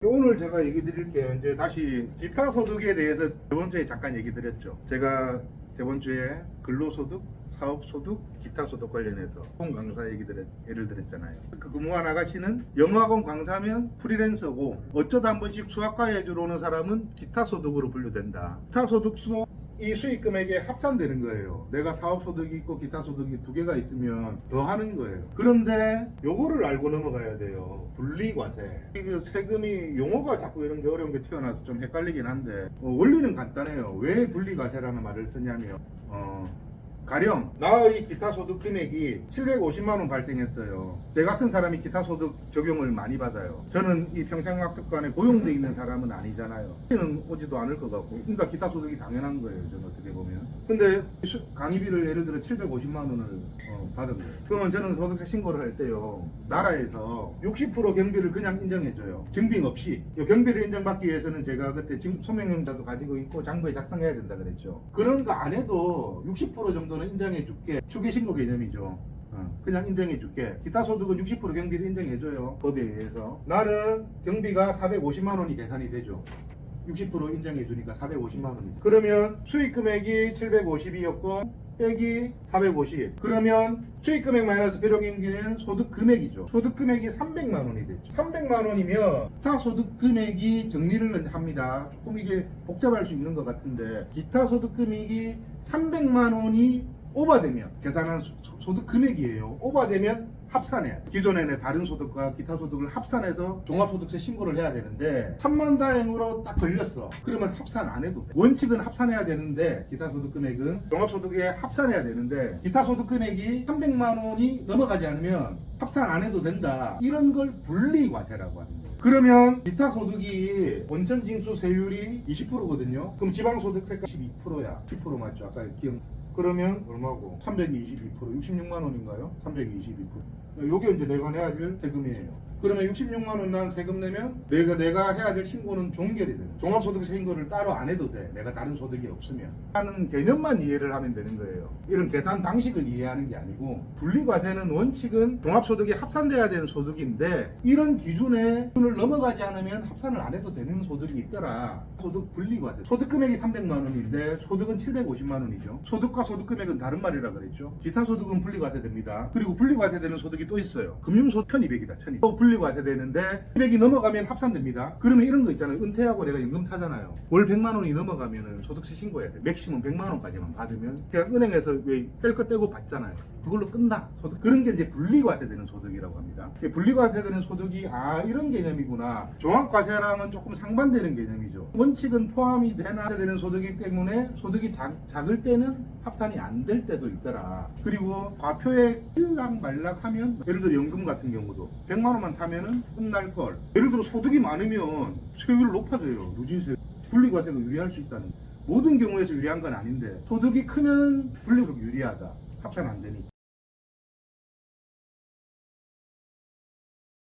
오늘 제가 얘기 드릴게요. 이제 다시 기타 소득에 대해서 저번 주에 잠깐 얘기 드렸죠. 제가 저번 주에 근로소득, 사업소득, 기타 소득 관련해서 총 강사 예를 들었잖아요. 그 근무한 아가씨는 영어학원 강사면 프리랜서고 어쩌다 한 번씩 수학과에 들어오는 사람은 기타 소득으로 분류된다. 기타 소득수 이 수익 금액에 합산되는 거예요. 내가 사업소득이 있고 기타 소득이 두 개가 있으면 더 하는 거예요. 그런데 요거를 알고 넘어가야 돼요. 분리과세. 이게 세금이 용어가 자꾸 이런 게 어려운 게 튀어나와서 좀 헷갈리긴 한데 원리는 간단해요. 왜 분리과세라는 말을 쓰냐면 가령 나의 기타 소득 금액이 750만 원 발생했어요. 제 같은 사람이 기타 소득 적용을 많이 받아요. 저는 이 평생학습관에 고용돼 있는 사람은 아니잖아요. 저는 오지도 않을 것 같고, 그러니까 기타 소득이 당연한 거예요. 저는 어떻게 보면. 근데 강의비를 예를 들어 750만 원을 받은 거예요. 그러면 저는 소득세 신고를 할 때요, 나라에서 60% 경비를 그냥 인정해줘요. 증빙 없이. 이 경비를 인정받기 위해서는 제가 그때 지금 소명령자도 가지고 있고 장부에 작성해야 된다 그랬죠. 그런 거 안 해도 60% 정도는 인정해줄게. 추계신고 개념이죠. 그냥 인정해줄게. 기타 소득은 60% 경비를 인정해줘요. 법에 의해서. 나는 경비가 450만 원이 계산이 되죠. 60% 인정해주니까 450만 원이죠. 그러면 수익 금액이 752였고 빼기 450. 그러면 수익 금액 마이너스 비용인기는 소득 금액이죠. 소득 금액이 300만 원이 됐죠. 300만 원이면 기타 소득 금액이 정리를 합니다. 조금 이게 복잡할 수 있는 것 같은데, 기타 소득 금액이 300만 원이 오버되면, 계산한 소득 금액이에요. 오버되면 합산해야 돼. 기존에는 다른 소득과 기타 소득을 합산해서 종합소득세 신고를 해야 되는데, 천만다행으로 딱 걸렸어. 그러면 합산 안 해도 돼. 원칙은 합산해야 되는데, 기타 소득 금액은 종합소득에 합산해야 되는데, 기타 소득 금액이 300만 원이 넘어가지 않으면 합산 안 해도 된다. 이런 걸 분리과세라고 하는 거예요. 그러면 기타 소득이 원천 징수 세율이 20%거든요. 그럼 지방소득세가 12%야. 10% 맞죠? 아까 기억. 그러면 얼마고? 322%, 66만 원인가요? 322%. 요게 이제 내가 내야 될 세금이에요. 그러면 66만 원 난 세금 내면 내가 해야 될 신고는 종결이 돼요. 종합소득세 신고를 따로 안 해도 돼. 내가 다른 소득이 없으면. 하는 개념만 이해를 하면 되는 거예요. 이런 계산 방식을 이해하는 게 아니고, 분리과세는 원칙은 종합소득이 합산돼야 되는 소득인데, 이런 기준을 넘어가지 않으면 합산을 안 해도 되는 소득이 있더라. 소득 분리과세. 소득 금액이 300만 원인데 소득은 750만 원이죠. 소득과 소득 금액은 다른 말이라 그랬죠. 기타 소득은 분리과세 됩니다. 그리고 분리과세 되는 소득이 또 있어요. 금융소득 1200이다. 1200. 또 분리과세 되는데 200이 넘어가면 합산됩니다. 그러면 이런 거 있잖아요. 은퇴하고 내가 연금 타잖아요. 월 100만 원이 넘어가면은 소득세 신고해야 돼. 맥시멈 100만 원까지만 받으면 그냥 은행에서 왜 뗄 거 떼고 받잖아요. 그걸로 끝나. 소득. 그런 게 이제 분리과세 되는 소득이라고 합니다. 분리과세 되는 소득이 이런 개념이구나. 종합과세랑은 조금 상반되는 개념이죠. 원칙은 포함이 되는 소득이기 때문에 소득이 작을 때는 합산이 안 될 때도 있더라. 그리고 과표에 일락말락 하면, 예를 들어 연금 같은 경우도 100만 원만 타면은 끝날 걸. 예를 들어 소득이 많으면 세율이 높아져요. 누진세. 분리과세가 유리할 수 있다는. 모든 경우에서 유리한 건 아닌데, 소득이 크면 분리과세가 유리하다. 합산 안 되니까.